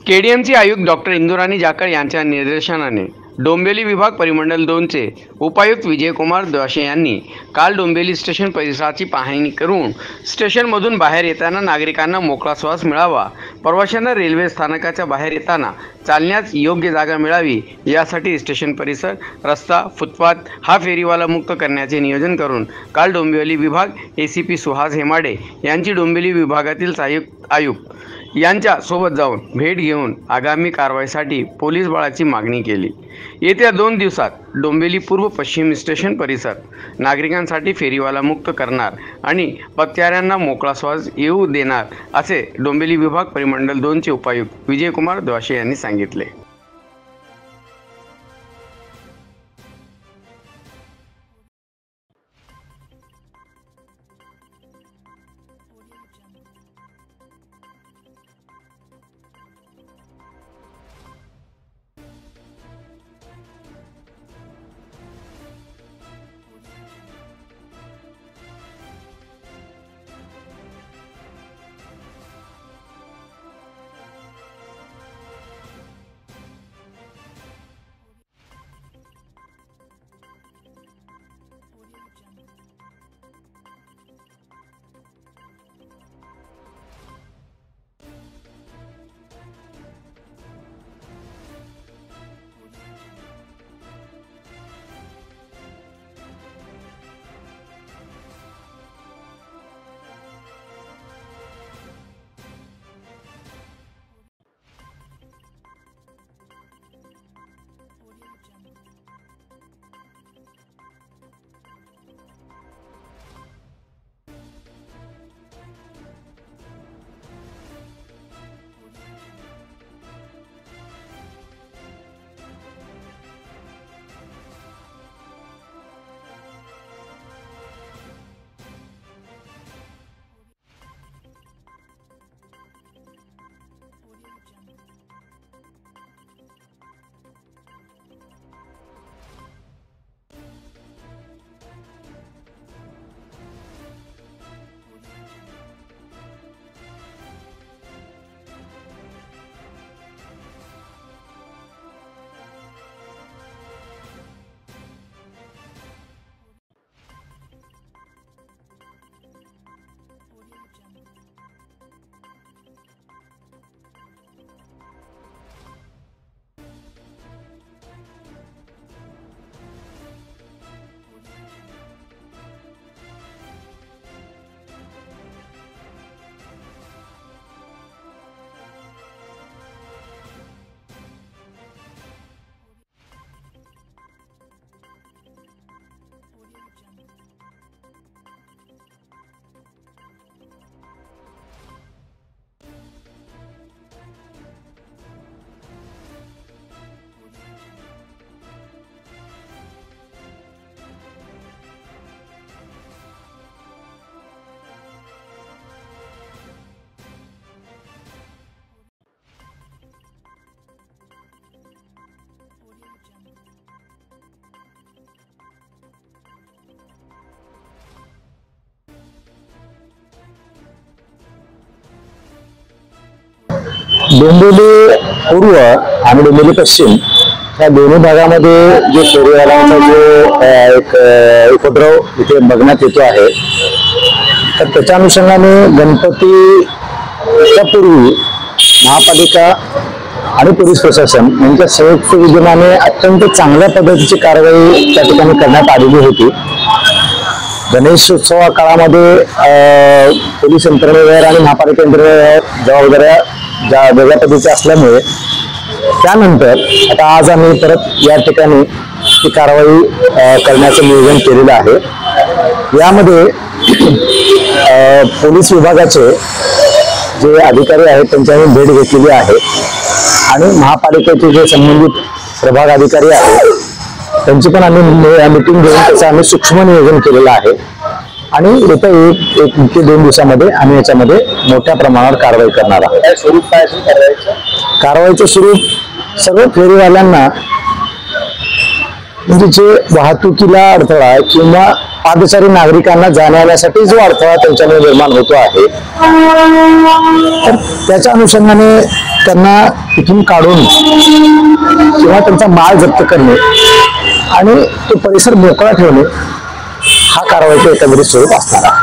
KDMC आयुक्त doctor Indurani Jakhar यांच्या निर्देशनाने डोंबिवली विभाग परिमंडल 2चे उपायुक्त विजयकुमार द्वाशे यांनी काल डोंबिवली स्टेशन परिसराची पाहणी करून स्टेशनमधून बाहेर येताना नागरिकांना मोकळा श्वास मिळावा, प्रवाशांना रेल्वे स्थानकाच्या बाहेर येताना चालण्यास योग्य जागा मिळावी यासाठी स्टेशन परिसर, रस्ता, फुटपाथ हा फेरीवाला मुक्त करण्याचे नियोजन करून काल डोंबिवली विभाग एसीपी सुहास हेमाडे यांची डोंबिवली विभागातील सहाय्यक आयुक्त यांच्या सोबत जाऊन भेट घेऊन आगामी कारवाईसाठी पोलीस बळाची मागणी केली। येत्या 2 दिवसात डोंबिवली पूर्व पश्चिम स्टेशन परिसर नागरिकांसाठी फेरीवाला मुक्त करणार आणि पत्याऱ्यांना मोकळा श्वास येऊ देणार असे डोंबिवली विभाग परिमंडल 2चे उपायुक्त विजयकुमार द्वाशे यांनी सांगितले। डोंबिवली पूर्व आणि डोंबिवली पश्चिम या दोन्ही भागामध्ये जे फेरीवाल्यांचा जो एक उपद्रव इथे बघण्यात येतो आहे, तर त्याच्या अनुषंगाने गणपतीच्या पूर्वी महापालिका आणि पोलीस प्रशासन यांच्या संयुक्त विद्यमाने अत्यंत चांगल्या पद्धतीची कारवाई त्या ठिकाणी करण्यात आलेली होती। गणेशोत्सवा काळामध्ये पोलीस यंत्रणेवर आणि महापालिका यंत्रणेवर जबाबदाऱ्या ज्या वेगळ्या पद्धतीच्या असल्यामुळे त्यानंतर आता आज आम्ही परत या ठिकाणी ही कारवाई करण्याचं नियोजन केलेलं आहे। यामध्ये पोलीस विभागाचे जे अधिकारी आहेत त्यांची आम्ही भेट घेतलेली आहे आणि महापालिकेचे जे संबंधित प्रभाग अधिकारी आहेत त्यांची पण आम्ही मीटिंग घेऊन त्याचं आम्ही सूक्ष्म नियोजन केलेलं आहे आणि येत्या 1 ते 2 दिवसामध्ये आम्ही याच्यामध्ये मोठ्या प्रमाणावर कारवाई करणार आहोत। कारवाईचं स्वरूप सर्व फेरीवाल्यांना म्हणजे जे वाहतुकीला अडथळा किंवा पादचारी नागरिकांना जाण्यासाठी जो अडथळा त्यांच्यामुळे निर्माण होतो आहे, तर त्याच्या अनुषंगाने त्यांना तिथून काढून किंवा त्यांचा माल जप्त करणे आणि तो परिसर मोकळा ठेवणे हा कारवाईचा एकंदरीत स्वरूप असणार आहे.